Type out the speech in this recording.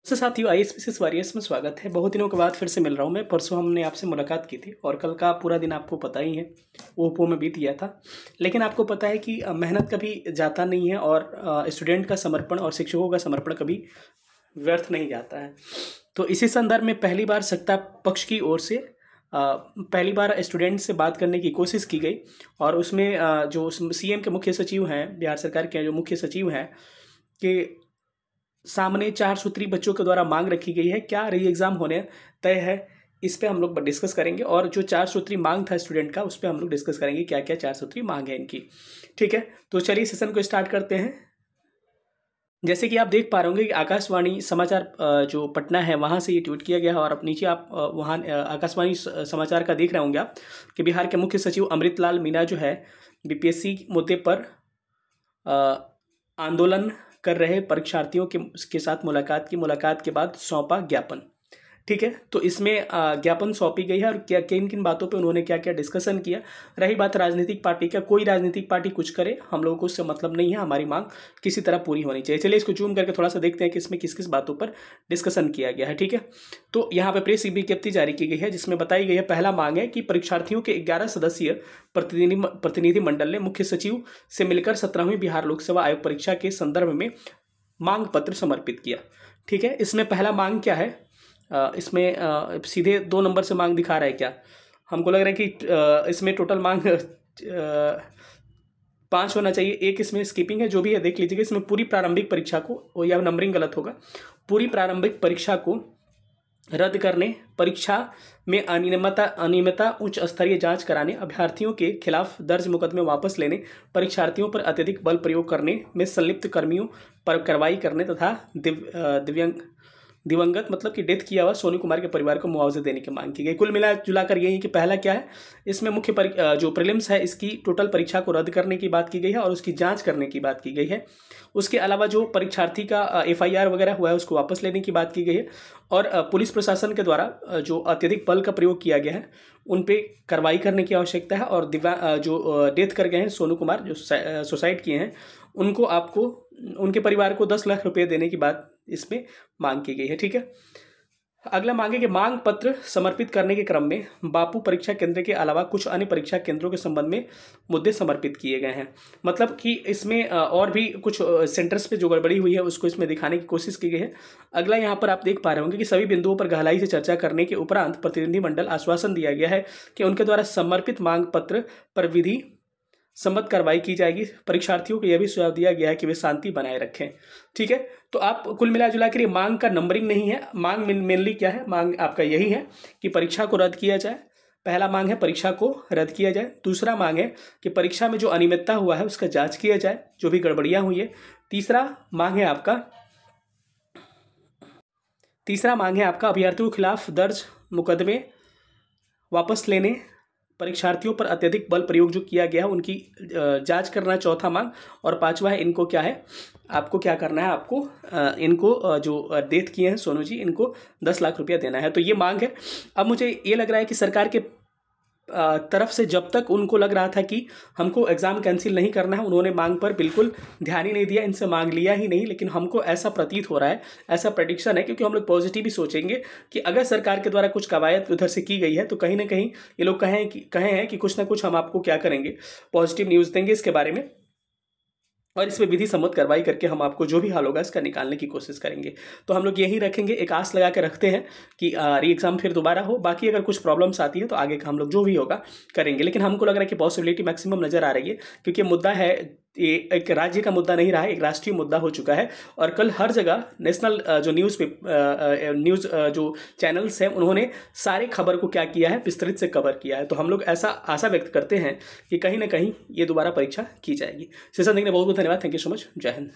तो साथियों, IAS warriors में स्वागत है। बहुत दिनों के बाद फिर से मिल रहा हूँ मैं। परसों हमने आपसे मुलाकात की थी और कल का पूरा दिन आपको पता ही है, वो में बीत गया था। लेकिन आपको पता है कि मेहनत कभी जाता नहीं है और स्टूडेंट का समर्पण और शिक्षकों का समर्पण कभी व्यर्थ नहीं जाता है। तो इसी संदर्भ में पहली बार सत्ता पक्ष की ओर से पहली बार स्टूडेंट से बात करने की कोशिश की गई और उसमें जो सीएम के मुख्य सचिव हैं, बिहार सरकार के जो मुख्य सचिव हैं, कि सामने 4 सूत्री बच्चों के द्वारा मांग रखी गई है, क्या री एग्ज़ाम होने तय है, इस पे हम लोग डिस्कस करेंगे। और जो 4 सूत्री मांग था स्टूडेंट का, उस पे हम लोग डिस्कस करेंगे क्या क्या 4 सूत्री मांग है इनकी। ठीक है, तो चलिए सेशन को स्टार्ट करते हैं। जैसे कि आप देख पा रहे होंगे कि आकाशवाणी समाचार जो पटना है वहाँ से ये ट्वीट किया गया है और अब नीचे आप वहाँ आकाशवाणी समाचार का देख रहे होंगे आप कि बिहार के मुख्य सचिव अमृतलाल मीणा जो है बीपीएससी मुद्दे पर आंदोलन कर रहे परीक्षार्थियों के साथ मुलाकात के बाद सौंपा ज्ञापन। ठीक है, तो इसमें ज्ञापन सौंपी गई है और क्या किन किन बातों पे उन्होंने क्या क्या डिस्कशन किया। रही बात राजनीतिक पार्टी का, कोई राजनीतिक पार्टी कुछ करे, हम लोगों को उससे मतलब नहीं है, हमारी मांग किसी तरह पूरी होनी चाहिए। चलिए इसको जूम करके थोड़ा सा देखते हैं कि इसमें किस किस बातों पर डिस्कशन किया गया है। ठीक है, तो यहाँ पे प्रेस विज्ञप्ति जारी की गई है जिसमें बताई गई है, पहला मांग है कि परीक्षार्थियों के 11 सदस्यीय प्रतिनिधि मंडल ने मुख्य सचिव से मिलकर 17वीं बिहार लोक सेवा आयोग परीक्षा के संदर्भ में मांग पत्र समर्पित किया। ठीक है, इसमें पहला मांग क्या है, इसमें सीधे 2 नंबर से मांग दिखा रहा है क्या? हमको लग रहा है कि इसमें टोटल मांग 5 होना चाहिए, एक इसमें स्किपिंग है। जो भी है देख लीजिएगा। इसमें पूरी प्रारंभिक परीक्षा को, या नंबरिंग गलत होगा, पूरी प्रारंभिक परीक्षा को रद्द करने, परीक्षा में अनियमितता उच्च स्तरीय जांच कराने, अभ्यर्थियों के खिलाफ दर्ज मुकदमे वापस लेने, परीक्षार्थियों पर अत्यधिक बल प्रयोग करने में संलिप्त कर्मियों पर कार्रवाई करने तथा दिवंगत मतलब कि डेथ किया हुआ सोनू कुमार के परिवार को मुआवजा देने की मांग की गई। कुल मिला जुलाकर यही कि पहला क्या है, इसमें मुख्य जो प्रीलिम्स है इसकी टोटल परीक्षा को रद्द करने की बात की गई है और उसकी जांच करने की बात की गई है। उसके अलावा जो परीक्षार्थी का एफआईआर वगैरह हुआ है उसको वापस लेने की बात की गई है और पुलिस प्रशासन के द्वारा जो अत्यधिक बल का प्रयोग किया गया है उन पे कार्रवाई करने की आवश्यकता है। और जो डेथ कर गए हैं सोनू कुमार, जो सुसाइड किए हैं, उनके परिवार को 10 लाख रुपये देने की बात इसमें मांग की गई है। ठीक है, अगला मांगे कि मांग पत्र समर्पित करने के क्रम में बापू परीक्षा केंद्र के अलावा कुछ अन्य परीक्षा केंद्रों के संबंध में मुद्दे समर्पित किए गए हैं। मतलब कि इसमें और भी कुछ सेंटर्स पे जो गड़बड़ी हुई है उसको इसमें दिखाने की कोशिश की गई है। अगला यहाँ पर आप देख पा रहे होंगे कि सभी बिंदुओं पर गहराई से चर्चा करने के उपरांत प्रतिनिधिमंडल आश्वासन दिया गया है कि उनके द्वारा समर्पित मांग पत्र पर विधि सम्मत कार्रवाई की जाएगी। परीक्षार्थियों को यह भी सुझाव दिया गया है कि वे शांति बनाए रखें। ठीक है, तो आप कुल मिला जुला कर ये मांग का नंबरिंग नहीं है, मांग मेनली क्या है, मांग आपका यही है कि परीक्षा को रद्द किया जाए। पहला मांग है परीक्षा को रद्द किया जाए। दूसरा मांग है कि परीक्षा में जो अनियमितता हुआ है उसका जांच किया जाए, जो भी गड़बड़ियां हुई है। तीसरा मांग है आपका अभ्यर्थियों के खिलाफ दर्ज मुकदमे वापस लेने, परीक्षार्थियों पर अत्यधिक बल प्रयोग जो किया गया है उनकी जांच करना, चौथा मांग। और पांचवा है, इनको क्या है, आपको क्या करना है, आपको इनको जो डेथ किए हैं सोनू जी, इनको 10 लाख रुपया देना है। तो ये मांग है। अब मुझे ये लग रहा है कि सरकार के तरफ से जब तक उनको लग रहा था कि हमको एग्ज़ाम कैंसिल नहीं करना है, उन्होंने मांग पर बिल्कुल ध्यान ही नहीं दिया, इनसे मांग लिया ही नहीं। लेकिन हमको ऐसा प्रतीत हो रहा है, ऐसा प्रेडिक्शन है, क्योंकि हम लोग पॉजिटिव ही सोचेंगे कि अगर सरकार के द्वारा कुछ कवायद उधर से की गई है तो कहीं ना कहीं ये लोग कहे हैं कि कुछ ना कुछ हम आपको क्या करेंगे, पॉजिटिव न्यूज़ देंगे इसके बारे में और इस पर विधि सम्मत कार्रवाई करके हम आपको जो भी हाल होगा इसका निकालने की कोशिश करेंगे। तो हम लोग यही रखेंगे, एक आस लगा के रखते हैं कि री एग्ज़ाम फिर दोबारा हो। बाकी अगर कुछ प्रॉब्लम्स आती है तो आगे का हम लोग जो भी होगा करेंगे। लेकिन हमको लग रहा है कि पॉसिबिलिटी मैक्सिमम नज़र आ रही है, क्योंकि मुद्दा है, ये एक राज्य का मुद्दा नहीं रहा है, एक राष्ट्रीय मुद्दा हो चुका है। और कल हर जगह नेशनल जो न्यूज़ जो चैनल्स हैं उन्होंने सारे खबर को क्या किया है, विस्तृत से कवर किया है। तो हम लोग ऐसा आशा व्यक्त करते हैं कि कहीं ना कहीं ये दोबारा परीक्षा की जाएगी। सेशन देखने बहुत बहुत धन्यवाद। Thank you so much. जय हिंद।